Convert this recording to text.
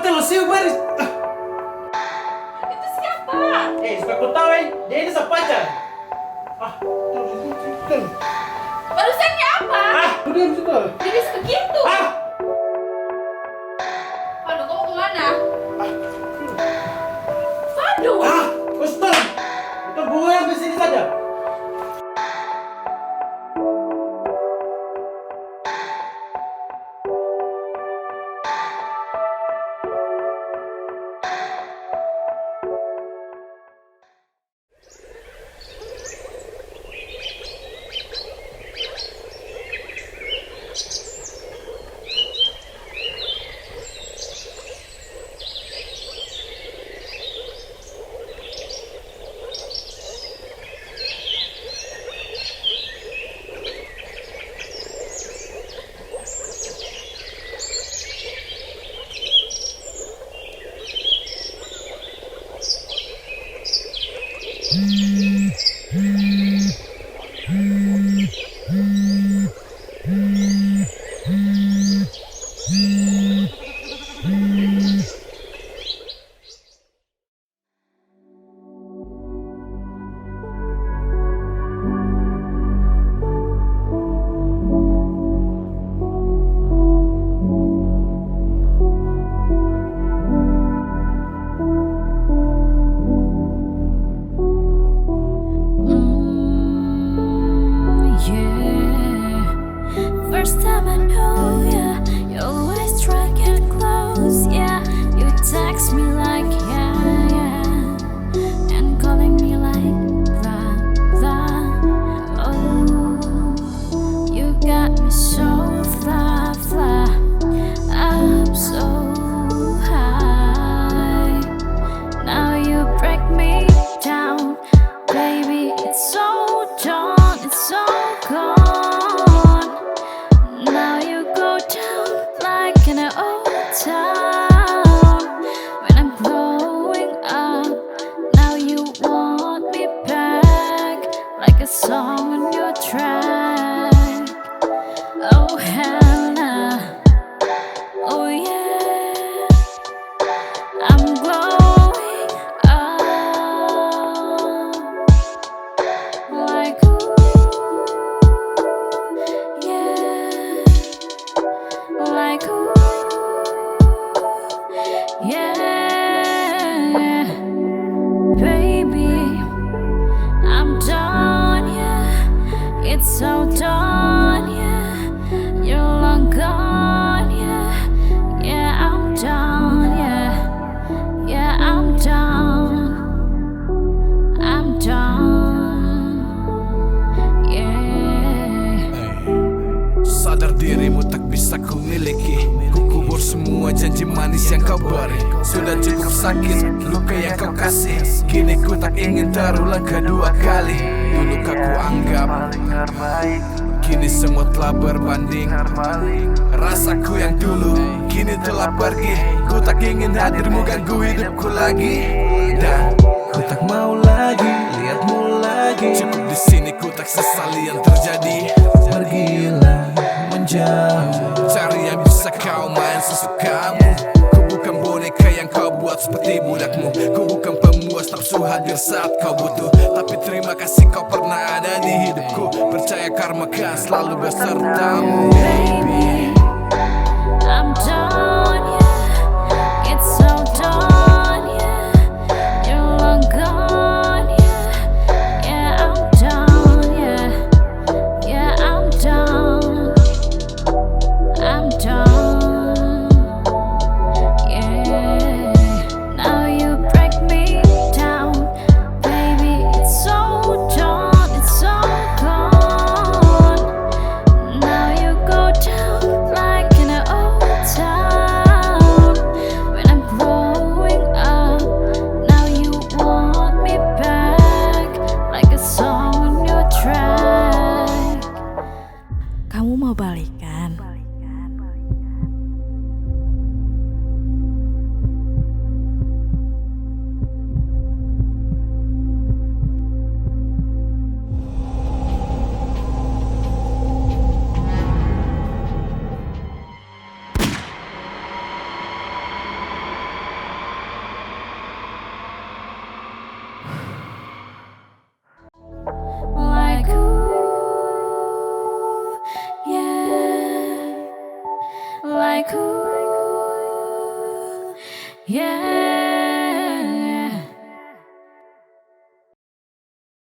lo sih baris. Itu siapa? Supaya kau tahu dia ini sama pacar. Tuh. Barusannya apa? Diam situ. Jadi begitu. Aduh, kamu kemana? Aduh. Kau stop. Kita buang di sini saja. First time I know ya, you always try get close, yeah. You text me like yeah, and calling me like that. Oh, you got me so fly, up so high. Now you break me down, baby. It's so done, it's so gone. Now you go down like in an old town. When I'm growing up, now you want me back, like a song on your track. Oh hell nah, oh yeah, I'm growing up, like ooh, yeah, like ooh, yeah, baby, I'm done, yeah, it's so done, yeah, you're long gone, yeah, yeah, I'm done, yeah, I'm done, I'm done, yeah. Sadar dirimu tak bisa ku miliki. Ku kubur semua janji manis yang kau beri. Sudah cukup sakit luka yang kau kasih. Kini ku tak ingin terulang kedua kali. Dulu ku anggap kini semua telah berbanding. Rasaku yang dulu kini telah pergi. Ku tak ingin hadirmu ganggu hidupku lagi. Dan ku tak mau lagi lihatmu lagi. Cukup di sini ku tak sesali yang terjadi. Pergilah menjauh, cari yang bisa kau main sesukamu. Ku bukan boneka yang kau buat seperti budakmu. Ku bukan pemuas nafsu hadir saat kau butuh. Tapi terima kasih kau pernah ada di hidupku. Percaya karma kan selalu besertamu, baby.